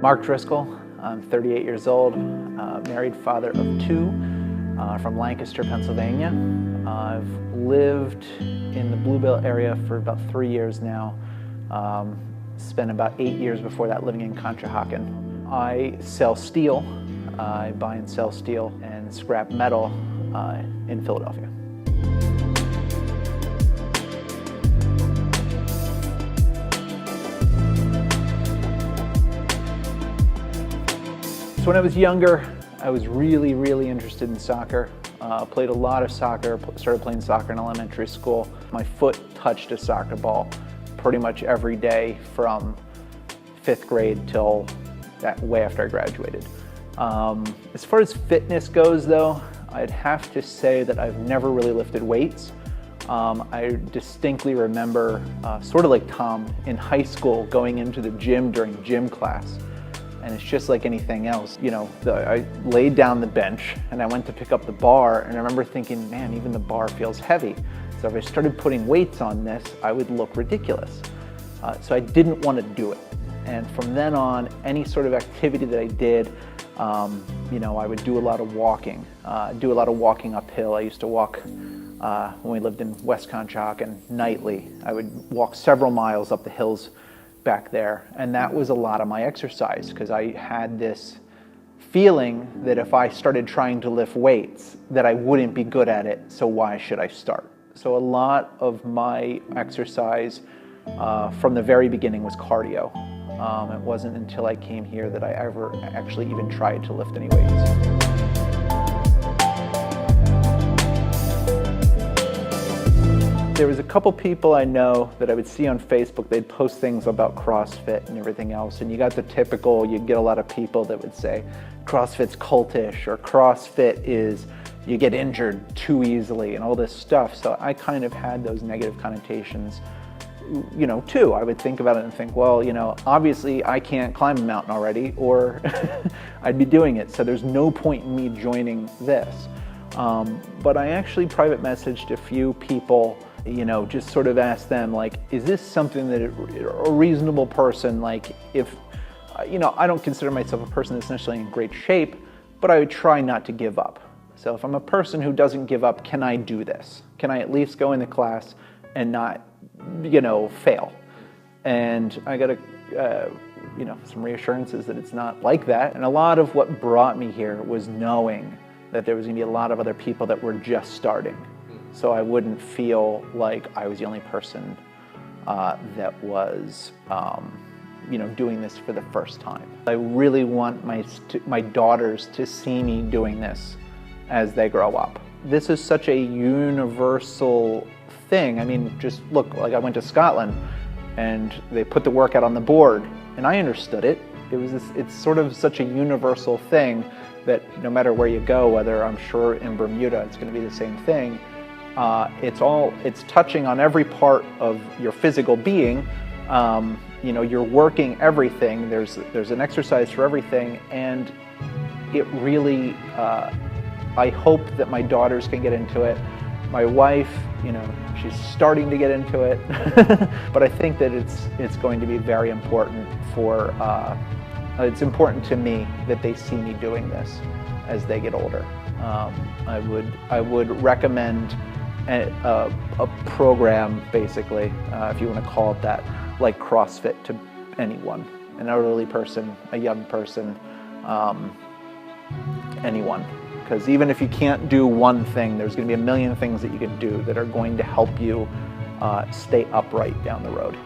Mark Driscoll. I'm 38 years old, married father of two from Lancaster, Pennsylvania. I've lived in the Bluebell area for about 3 years now. Spent about 8 years before that living in Conshohocken. I sell steel. I buy and sell steel and scrap metal in Philadelphia. So when I was younger, I was really interested in soccer. Played a lot of soccer, started playing soccer in elementary school. My foot touched a soccer ball pretty much every day from 5th grade till way after I graduated. As far as fitness goes though, I'd have to say that I've never really lifted weights. I distinctly remember, sort of like Tom, in high school going into the gym during gym class. And it's just like anything else. You know, I laid down the bench and I went to pick up the bar, and I remember thinking, man, even the bar feels heavy. So if I started putting weights on this, I would look ridiculous. So I didn't want to do it. And from then on, any sort of activity that I did, you know, I would do a lot of walking, uphill. I used to walk, when we lived in West Conshohocken, nightly. I would walk several miles up the hills back there, and that was a lot of my exercise because I had this feeling that if I started trying to lift weights that I wouldn't be good at it, so why should I start? So a lot of my exercise from the very beginning was cardio. It wasn't until I came here that I ever actually even tried to lift any weights. There was a couple people I know that I would see on Facebook. They'd post things about CrossFit and everything else, and you got the typical, you'd get a lot of people that would say CrossFit's cultish, or CrossFit is, you get injured too easily, and all this stuff. So I kind of had those negative connotations, you know, too. I would think about it and think, well, you know, obviously I can't climb a mountain already, or I'd be doing it, so there's no point in me joining this. But I actually private messaged a few people, you know, just sort of asked them, like, is this something that a reasonable person, like, if, you know, I don't consider myself a person that's necessarily in great shape, but I would try not to give up. So if I'm a person who doesn't give up, can I do this? Can I at least go into class and not, you know, fail? And I got you know, some reassurances that it's not like that. And a lot of what brought me here was knowing that there was gonna be a lot of other people that were just starting. So I wouldn't feel like I was the only person that was, you know, doing this for the first time. I really want my daughters to see me doing this as they grow up. This is such a universal thing. I mean, just look, like I went to Scotland and they put the workout on the board and I understood it. It's sort of such a universal thing that no matter where you go, whether I'm sure in Bermuda it's going to be the same thing, it's touching on every part of your physical being. You know, you're working everything. There's an exercise for everything, and it really, I hope that my daughters can get into it. My wife, you know, she's starting to get into it, but I think that it's going to be very important for, it's important to me that they see me doing this as they get older. I would recommend a program, basically, if you want to call it that, like CrossFit to anyone, an elderly person, a young person, anyone. Because even if you can't do one thing, there's going to be a million things that you can do that are going to help you stay upright down the road.